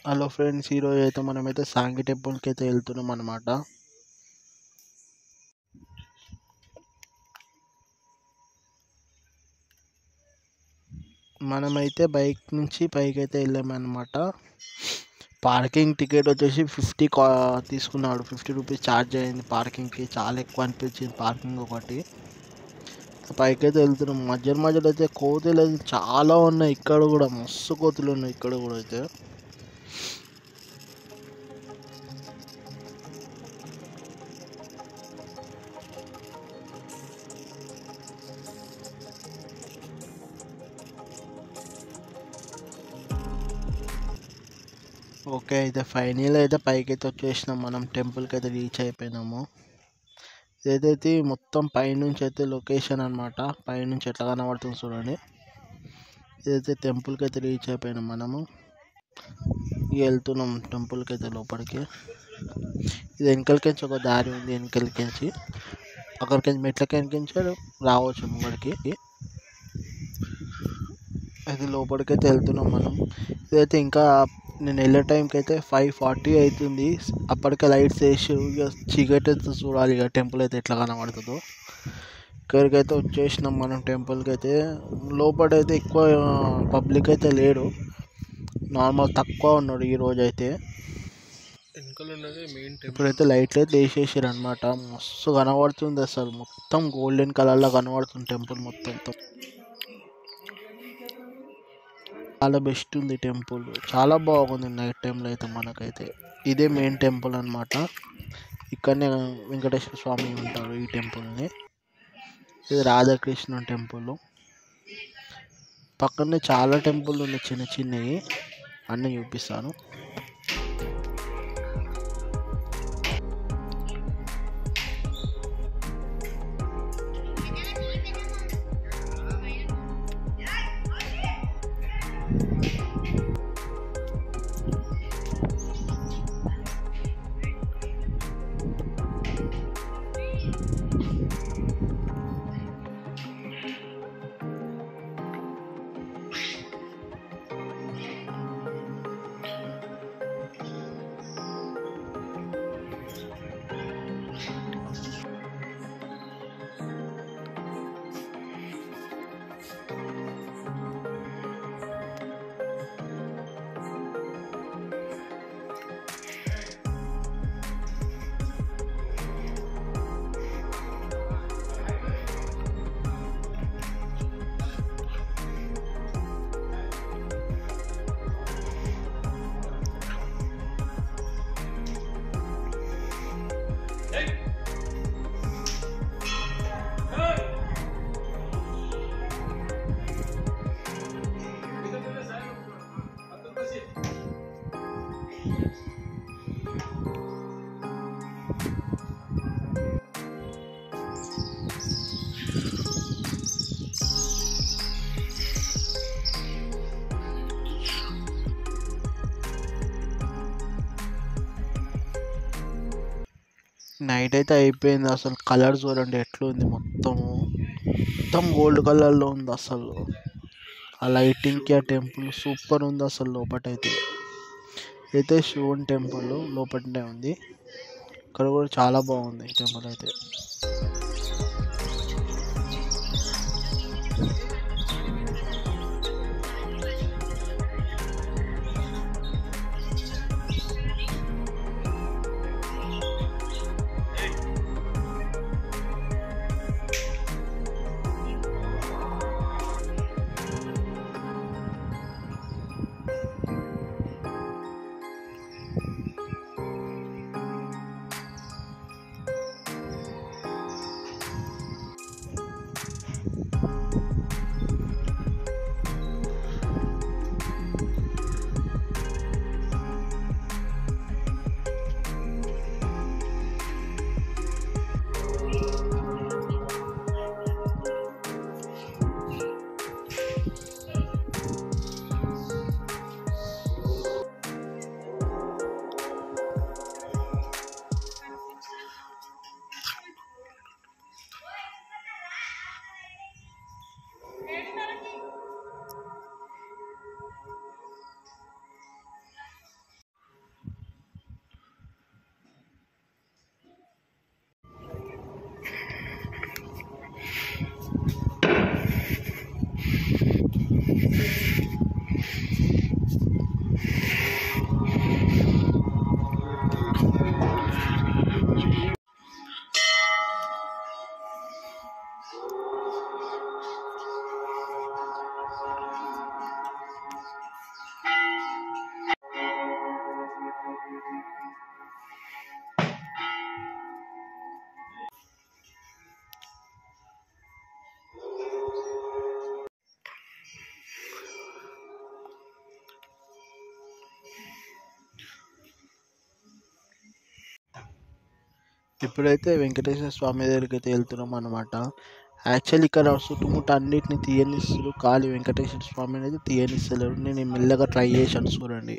Hello friends, ఈరోజు అయితే మనమైతే సాంగి టెంపుల్కి అయితే వెళ్తున్నాం అనమాట. మనమైతే బైక్ నుంచి పైకి అయితే వెళ్ళామన్నమాట. పార్కింగ్ టికెట్ వచ్చేసి 50 తీసుకున్నాడు. 50 రూపీస్ ఛార్జ్ అయింది పార్కింగ్కి. చాలా ఎక్కువ అనిపించింది పార్కింగ్ ఒకటి. పైకి అయితే వెళ్తున్నాం. మధ్యలో అయితే కోతులు అయితే చాలా ఉన్నాయి. ఇక్కడ కూడా మస్తు కోతులు ఉన్నాయి. ఇక్కడ కూడా అయితే ఓకే. అయితే ఫైనల్ అయితే పైకి అయితే వచ్చేసినాం. మనం టెంపుల్కి అయితే రీచ్ అయిపోయినాము. ఇదైతే మొత్తం పైనుంచి అయితే లొకేషన్ అనమాట. పైనుంచి ఎట్లా కనబడుతుంది చూడండి. ఇదైతే టెంపుల్కి అయితే రీచ్ అయిపోయినాం. మనము వెళ్తున్నాం టెంపుల్కి అయితే లోపలికి. ఇది వెనకలికించి ఒక దారి ఉంది. వెనకలికించి అక్కడికి మెట్లకి వెనకించి రావచ్చు ముంగడికి. అయితే లోపలికి అయితే వెళ్తున్నాం మనం. ఇదైతే ఇంకా నేను వెళ్ళే టైంకి అయితే 5:40 అవుతుంది. అప్పటికే లైట్స్ వేసి ఇక చీకటి అయితే చూడాలి ఇక టెంపుల్ అయితే ఎట్లా కనబడుతుందో. ఇక్కడికి అయితే వచ్చేసినాం మనం టెంపుల్కి అయితే. లోపలైతే ఎక్కువ పబ్లిక్ అయితే లేడు, నార్మల్ తక్కువ ఉన్నాడు ఈరోజు అయితే. వెనకాల ఉన్నది మెయిన్ టెంపుల్. ఇప్పుడైతే లైట్లు అయితే వేసేసారు అనమాట. మస్తు కనబడుతుంది అసలు. మొత్తం గోల్డెన్ కలర్లో కనబడుతుంది టెంపుల్ మొత్తం. చాలా బెస్ట్ ఉంది టెంపుల్. చాలా బాగుంది నైట్ టైంలో అయితే. మనకైతే ఇదే మెయిన్ టెంపుల్ అనమాట. ఇక్కడనే వెంకటేశ్వర స్వామి ఉంటారు ఈ టెంపుల్ని. ఇది రాధాకృష్ణ టెంపుల్. పక్కనే చాలా టెంపుల్ ఉన్నాయి చిన్న చిన్నవి. అన్నీ చూపిస్తాను. నైట్ అయితే అయిపోయింది. అసలు కలర్ చూడండి ఎట్లుంది. మొత్తం గోల్డ్ కలర్లో ఉంది అసలు. ఆ లైటింగ్కి ఆ టెంపుల్ సూపర్ ఉంది అసలు. లోపటైతే అయితే శివుని టెంపుల్ లోపలనే ఉంది. ఇక్కడ కూడా చాలా బాగుంది టెంపుల్ అయితే. ఇప్పుడైతే వెంకటేశ్వర స్వామి దగ్గరికి అయితే వెళ్తున్నాం అనమాట. యాక్చువల్లీ ఇక్కడ చుట్టుముట్ట అన్నిటిని తీయనిస్తారు, ఖాళీ వెంకటేశ్వర స్వామిని అయితే తీయనిస్తలేరు. నేను మెల్లగా ట్రై చేశాను చూడండి.